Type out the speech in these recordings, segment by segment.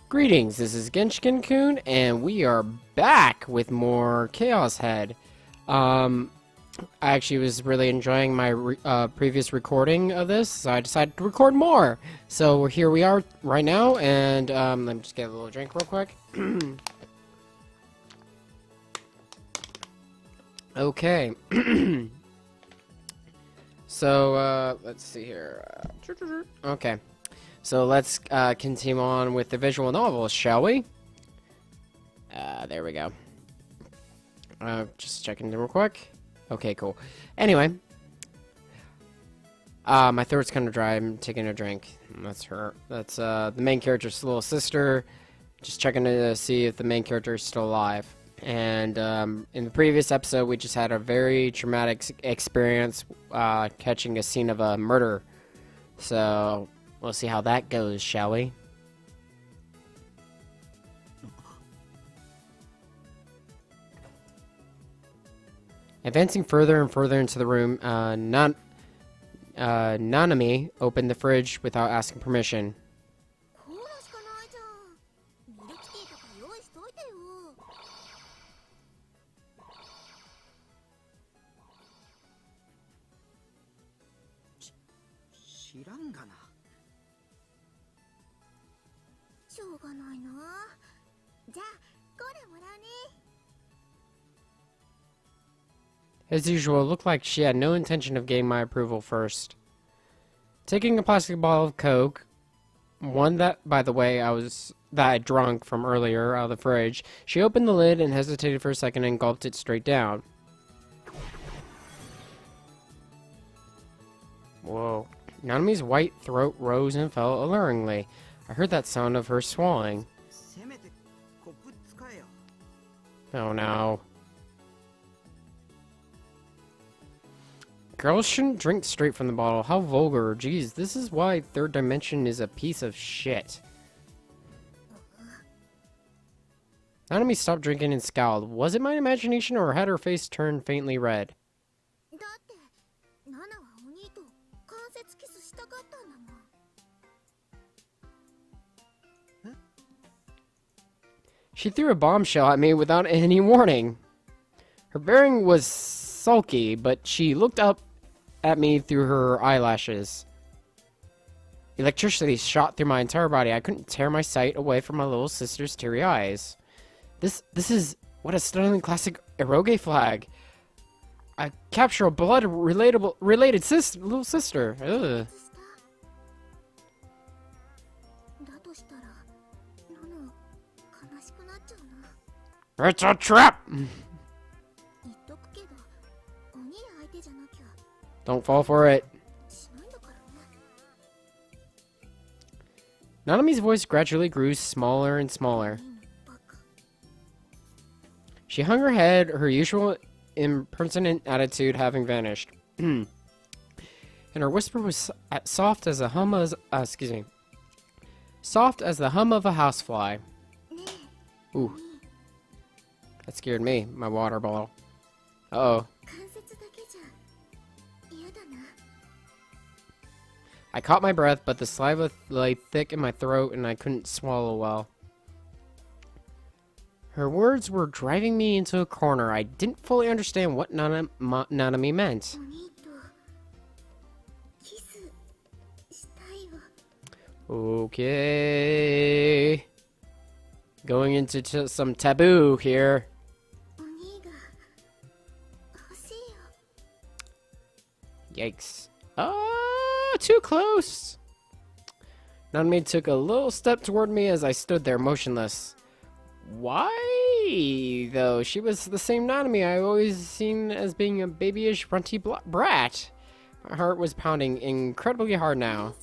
Greetings, this is Genshin-kun, and we are back with more Chaos Head. I actually was really enjoying my previous recording of this, so I decided to record more. So here we are right now, and let me just get a little drink real quick. Okay. So, let's see here. Okay. So let's continue on with the visual novel, shall we? There we go. Just checking in real quick. Okay, cool. Anyway. My throat's kind of dry. I'm taking a drink. That's her. That's the main character's little sister. Just checking to see if the main character is still alive. And in the previous episode, we just had a very traumatic experience catching a scene of a murder. So we'll see how that goes, shall we? Advancing further and further into the room, Nanami opened the fridge without asking permission. As usual, it looked like she had no intention of getting my approval first. Taking a plastic bottle of Coke, one that, by the way, I drunk from earlier out of the fridge, she opened the lid and hesitated for a second and gulped it straight down. Whoa. Nanami's white throat rose and fell alluringly. I heard that sound of her swallowing. Oh no. Girls shouldn't drink straight from the bottle. How vulgar. Jeez, this is why Third Dimension is a piece of shit. Nanami stopped drinking and scowled. Was it my imagination or had her face turned faintly red? She threw a bombshell at me without any warning. Her bearing was sulky, but she looked up at me through her eyelashes. Electricity shot through my entire body. I couldn't tear my sight away from my little sister's teary eyes. This is what a stunning classic eroge flag. I capture a related little sister. Ugh. It's a trap! Don't fall for it. Nanami's voice gradually grew smaller and smaller. She hung her head, her usual impertinent attitude having vanished. And her whisper was soft as a hum of, soft as the hum of a housefly. Ooh. That scared me, my water bottle. Uh-oh. I caught my breath, but the saliva lay thick in my throat and I couldn't swallow well. Her words were driving me into a corner. I didn't fully understand what Nanami meant. Okay. Going into some taboo here. Yikes. Too close. Nanami took a little step toward me as I stood there motionless. Why, though? She was the same Nanami I always seen as being a babyish, runty brat. My heart was pounding incredibly hard now.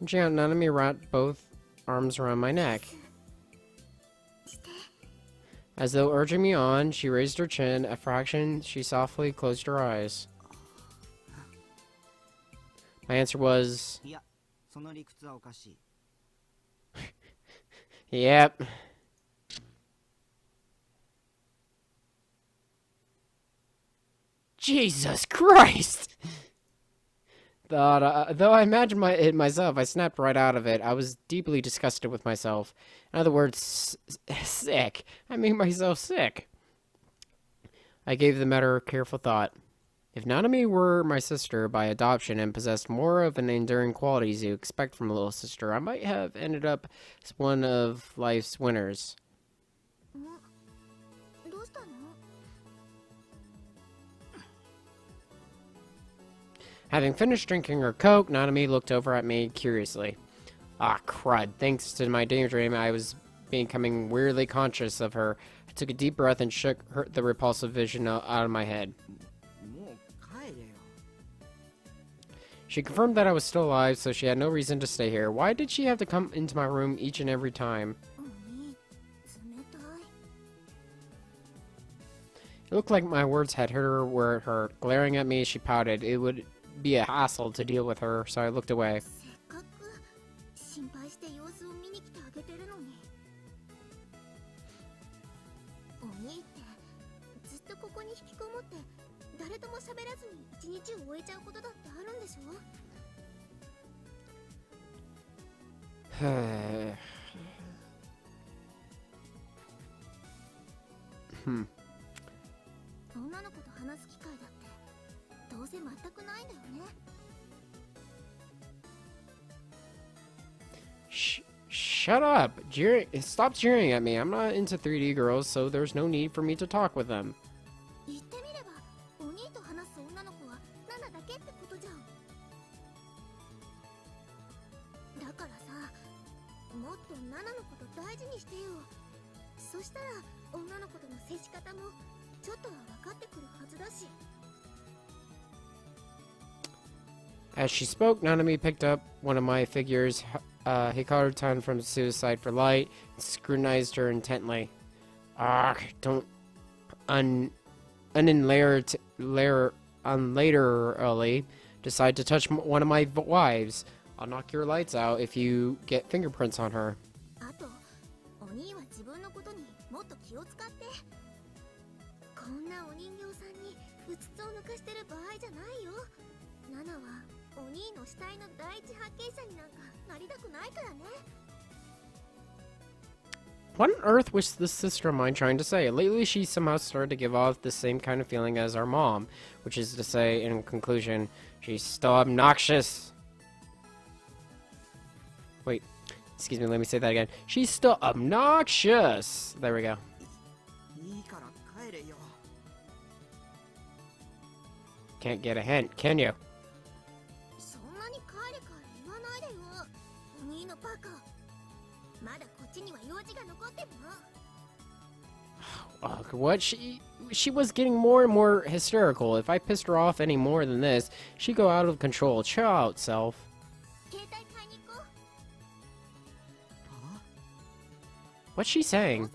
Nanami wrapped both arms around my neck. As though urging me on, she raised her chin. A fraction, she softly closed her eyes. My answer was... Yep. Jesus Christ! Though I imagined it myself, I snapped right out of it. I was deeply disgusted with myself. In other words, sick. I made myself sick. I gave the matter careful thought. If Nanami were my sister by adoption and possessed more of an enduring qualities you expect from a little sister, I might have ended up as one of life's winners. Having finished drinking her Coke, Nanami looked over at me curiously. Ah, crud. Thanks to my daydream, I was becoming weirdly conscious of her. I took a deep breath and shook the repulsive vision out of my head. She confirmed that I was still alive, so she had no reason to stay here. Why did she have to come into my room each and every time? It looked like my words had hurt her where it hurt. Glaring at me, she pouted. It would be a hassle to deal with her, so I looked away. Shut up! Stop jeering at me. I'm not into 3D girls, so there's no need for me to talk with them. As she spoke, Nanami picked up one of my figures, Hikaru-tan from Suicide for Light, and scrutinized her intently. Don't unlaterally decide to touch one of my wives. I'll knock your lights out if you get fingerprints on her. What on earth was this sister of mine trying to say? Lately, she somehow started to give off the same kind of feeling as our mom, which is to say, in conclusion, she's still obnoxious. Wait, excuse me, let me say that again. She's still obnoxious. There we go. Can't get a hint, can you? Oh, what? She was getting more and more hysterical. If I pissed her off any more than this, she'd go out of control. Chill out, self. What's she saying?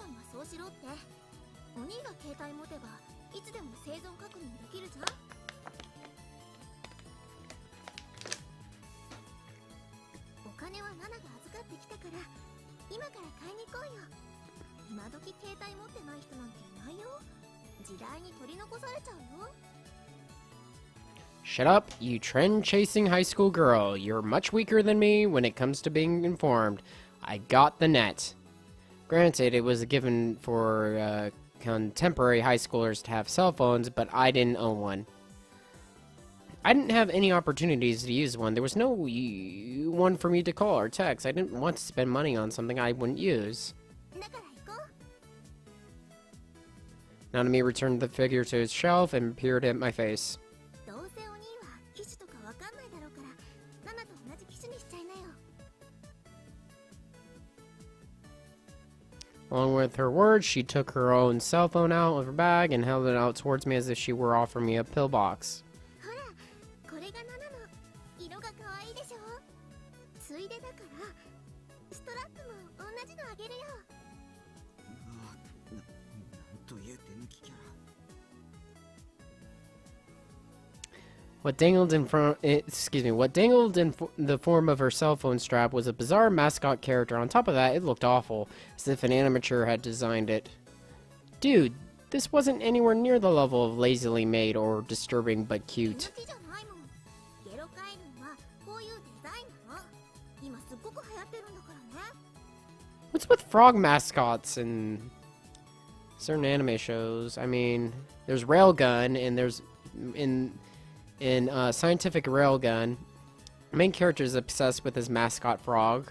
Shut up, you trend-chasing high school girl. You're much weaker than me when it comes to being informed. I got the net. Granted, it was a given for contemporary high schoolers to have cell phones, but I didn't own one. I didn't have any opportunities to use one. There was no one for me to call or text. I didn't want to spend money on something I wouldn't use. Nanami returned the figure to its shelf and peered at my face. Along with her words, she took her own cell phone out of her bag and held it out towards me as if she were offering me a pillbox. What dangled in the form of her cell phone strap was a bizarre mascot character. On top of that, it looked awful, as if an amateur had designed it. Dude, this wasn't anywhere near the level of lazily made or disturbing but cute. What's with frog mascots in certain anime shows? I mean, there's Railgun, and there's in Scientific Railgun, the main character is obsessed with his mascot frog.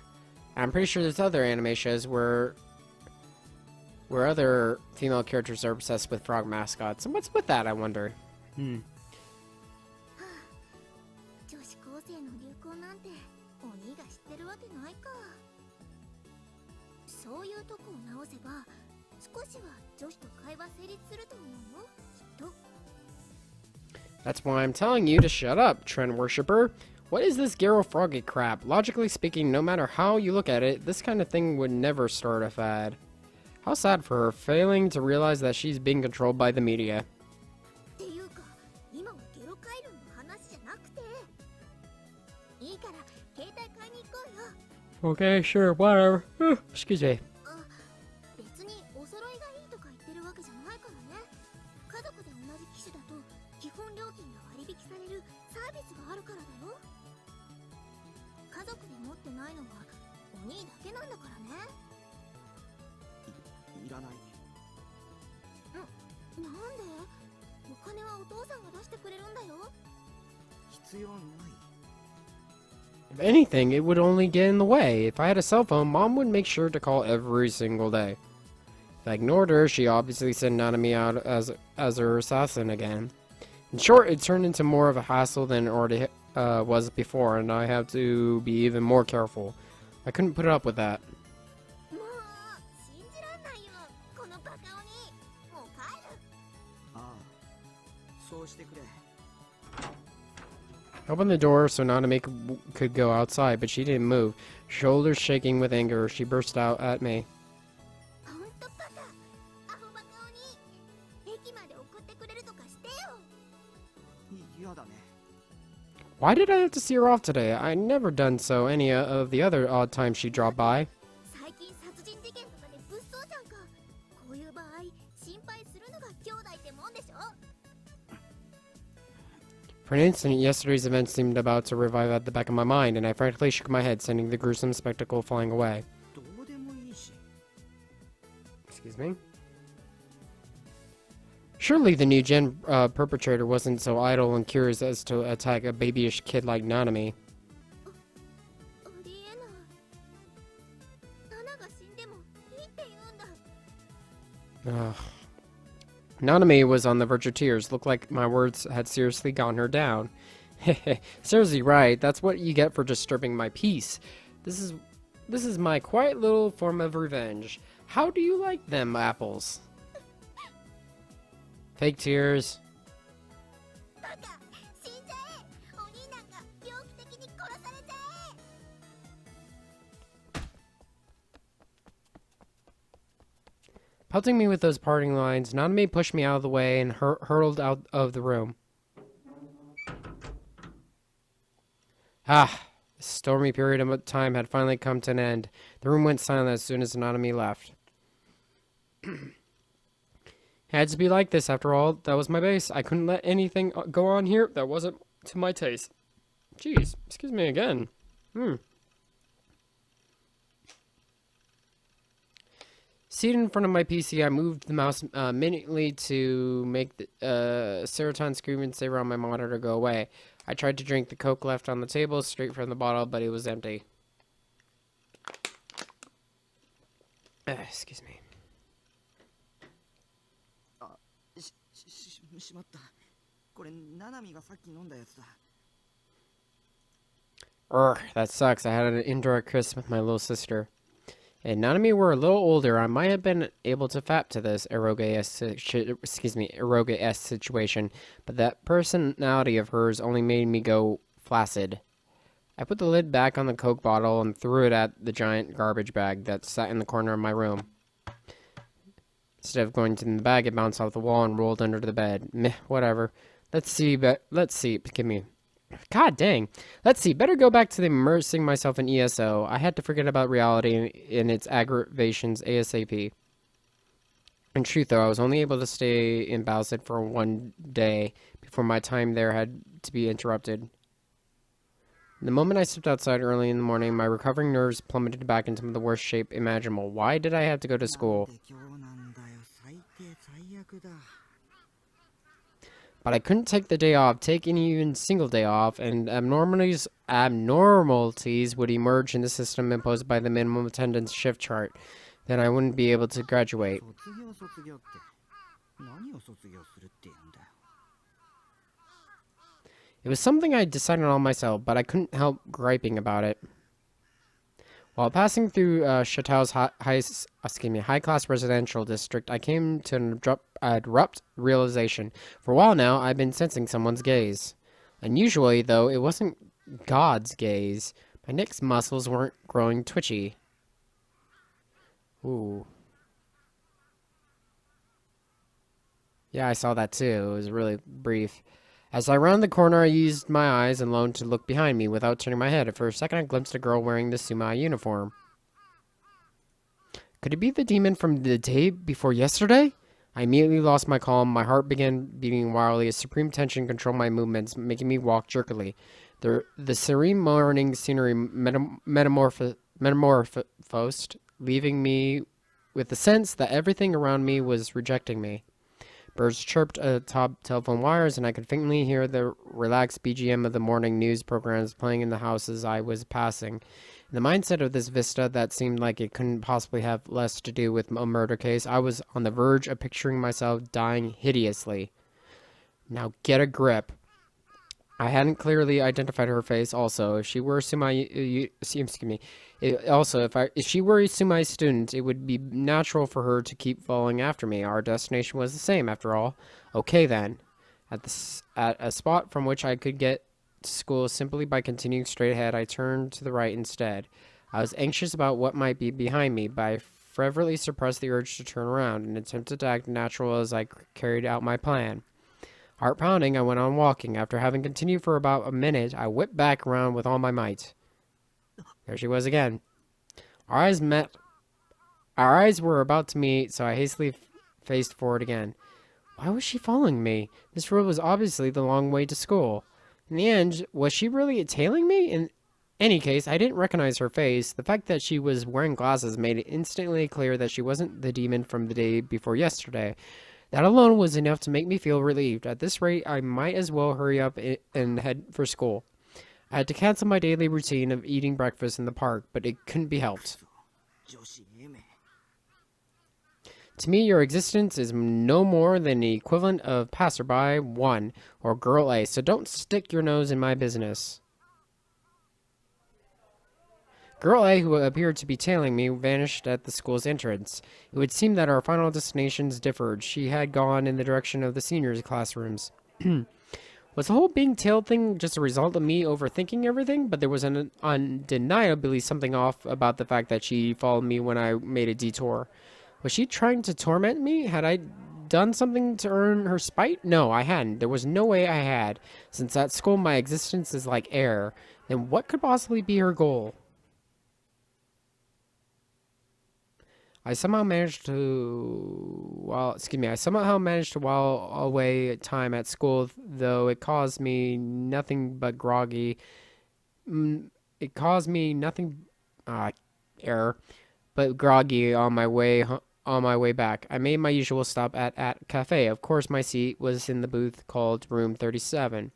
And I'm pretty sure there's other anime shows where other female characters are obsessed with frog mascots. And what's with that, I wonder? That's why I'm telling you to shut up, trend worshipper. What is this Garo Froggy crap? Logically speaking, no matter how you look at it, this kind of thing would never start a fad. How sad for her, failing to realize that she's being controlled by the media. Okay, sure, whatever. Excuse me. If anything, it would only get in the way. If I had a cell phone, Mom would make sure to call every single day. If I ignored her, she obviously sent Nanami out as her assassin again. In short, it turned into more of a hassle than it already was before, and I have to be even more careful. I couldn't put up with that. I opened the door so Nanami could go outside, but she didn't move. Shoulders shaking with anger, she burst out at me. Why did I have to see her off today? I never done so any of the other odd times she dropped by. For an instant, yesterday's events seemed about to revive at the back of my mind, and I frantically shook my head, sending the gruesome spectacle flying away. Excuse me? Surely the new gen perpetrator wasn't so idle and curious as to attack a babyish kid like Nanami. Ugh. Nanami was on the verge of tears. Looked like my words had seriously gotten her down. Hehe, seriously right. That's what you get for disturbing my peace. This is my quiet little form of revenge. How do you like them apples? Fake tears. Pelting me with those parting lines, Nanami pushed me out of the way and hurtled out of the room. Ah, the stormy period of time had finally come to an end. The room went silent as soon as Nanami left. Had to be like this, after all. That was my base. I couldn't let anything go on here that wasn't to my taste. Jeez, excuse me again. Seated in front of my PC, I moved the mouse minutely to make the serotonin screensaver on my monitor go away. I tried to drink the Coke left on the table straight from the bottle, but it was empty. Excuse me. Urgh, that sucks. I had an indoor kiss with my little sister. And Nanami were a little older, I might have been able to fap to this eroge-esque situation, but that personality of hers only made me go flaccid. I put the lid back on the Coke bottle and threw it at the giant garbage bag that sat in the corner of my room. Instead of going to the bag, it bounced off the wall and rolled under the bed. Meh, whatever. Let's see, give me... God dang. Let's see, better go back to immersing myself in ESO. I had to forget about reality and its aggravations ASAP. In truth, though, I was only able to stay in Bowsett for one day before my time there had to be interrupted. The moment I stepped outside early in the morning, my recovering nerves plummeted back into the worst shape imaginable. Why did I have to go to school? But I couldn't take the day off, take any even single day off, and abnormalities would emerge in the system imposed by the minimum attendance shift chart. Then I wouldn't be able to graduate. It was something I decided on myself, but I couldn't help griping about it. While passing through Chateau's high-class residential district, I came to an abrupt realization. For a while now, I've been sensing someone's gaze. Unusually, though, it wasn't God's gaze. My neck's muscles weren't growing twitchy. Ooh. Yeah, I saw that too. It was really brief. As I rounded the corner, I used my eyes alone to look behind me without turning my head. For a second, I glimpsed a girl wearing the Sumai uniform. Could it be the demon from the day before yesterday? I immediately lost my calm. My heart began beating wildly. A supreme tension controlled my movements, making me walk jerkily. The serene morning scenery metamorphosed, leaving me with the sense that everything around me was rejecting me. Birds chirped atop telephone wires, and I could faintly hear the relaxed BGM of the morning news programs playing in the houses I was passing. In the mindset of this vista that seemed like it couldn't possibly have less to do with a murder case, I was on the verge of picturing myself dying hideously. Now get a grip. I hadn't clearly identified her face. Also, if she were if she were a Sumai student, it would be natural for her to keep following after me. Our destination was the same, after all. Okay, then. At a spot from which I could get to school simply by continuing straight ahead, I turned to the right instead. I was anxious about what might be behind me, but I fervently suppressed the urge to turn around and attempted to act natural as I carried out my plan. Heart pounding, I went on walking. After having continued for about a minute, I whipped back around with all my might. There she was again. Our eyes met. Our eyes were about to meet, so I hastily faced forward again. Why was she following me? This road was obviously the long way to school. In the end, was she really tailing me? In any case, I didn't recognize her face. The fact that she was wearing glasses made it instantly clear that she wasn't the demon from the day before yesterday. That alone was enough to make me feel relieved. At this rate, I might as well hurry up and head for school. I had to cancel my daily routine of eating breakfast in the park, but it couldn't be helped. To me, your existence is no more than the equivalent of passerby 1 or girl A, so don't stick your nose in my business. Girl A, who appeared to be tailing me, vanished at the school's entrance. It would seem that our final destinations differed. She had gone in the direction of the seniors' classrooms. Was the whole being tailed thing just a result of me overthinking everything? But there was undeniably something off about the fact that she followed me when I made a detour. Was she trying to torment me? Had I done something to earn her spite? No, I hadn't. There was no way I had. Since at school my existence is like air, then what could possibly be her goal? I somehow managed to while away time at school, though it caused me nothing but groggy. It caused me nothing, error, but groggy on my way back. I made my usual stop at cafe. Of course, my seat was in the booth called room 37.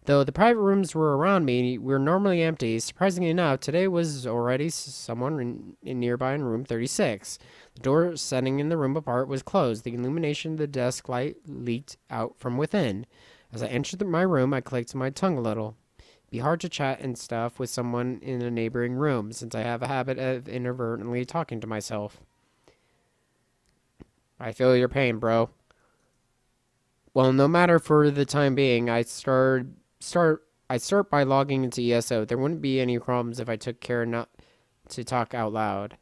Though the private rooms were around me were normally empty, surprisingly enough, today was already someone nearby in room 36. The door setting in the room apart was closed. The illumination of the desk light leaked out from within. As I entered my room, I clicked my tongue a little. It'd be hard to chat and stuff with someone in a neighboring room, since I have a habit of inadvertently talking to myself. I feel your pain, bro. Well, no matter for the time being, I start by logging into ESO. There wouldn't be any problems if I took care not to talk out loud.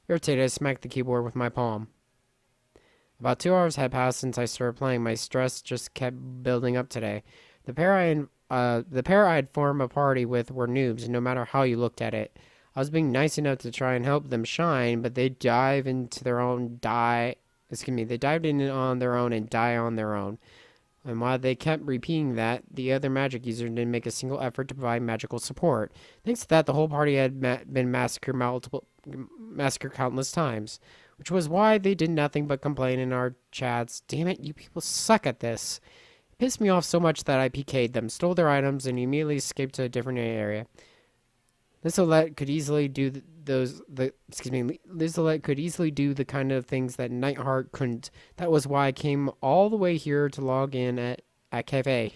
Irritated, I smacked the keyboard with my palm. About 2 hours had passed since I started playing. My stress just kept building up today. The pair I had formed a party with were noobs, no matter how you looked at it. I was being nice enough to try and help them shine, but they dive into their own die. Excuse me, they dived in on their own and die on their own. And while they kept repeating that, the other magic user didn't make a single effort to provide magical support. Thanks to that, the whole party had been massacred countless times, which was why they did nothing but complain in our chats. Damn it, you people suck at this. It pissed me off so much that I PK'd them, stole their items, and immediately escaped to a different area. Lizolet could easily do Lizolet could easily do the kind of things that Nightheart couldn't. That was why I came all the way here to log in at cafe.